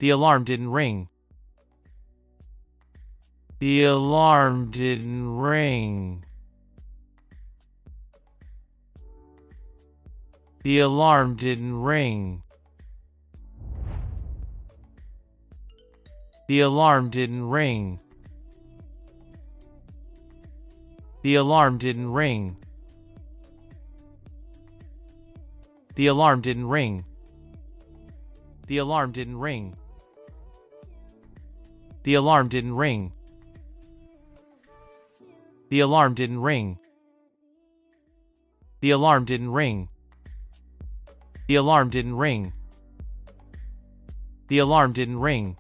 The alarm didn't ring. The alarm didn't ring. The alarm didn't ring. The alarm didn't ring. The alarm didn't ring. The alarm didn't ring. The alarm didn't ring. The alarm didn't ring. The alarm didn't ring. The alarm didn't ring. The alarm didn't ring. The alarm didn't ring.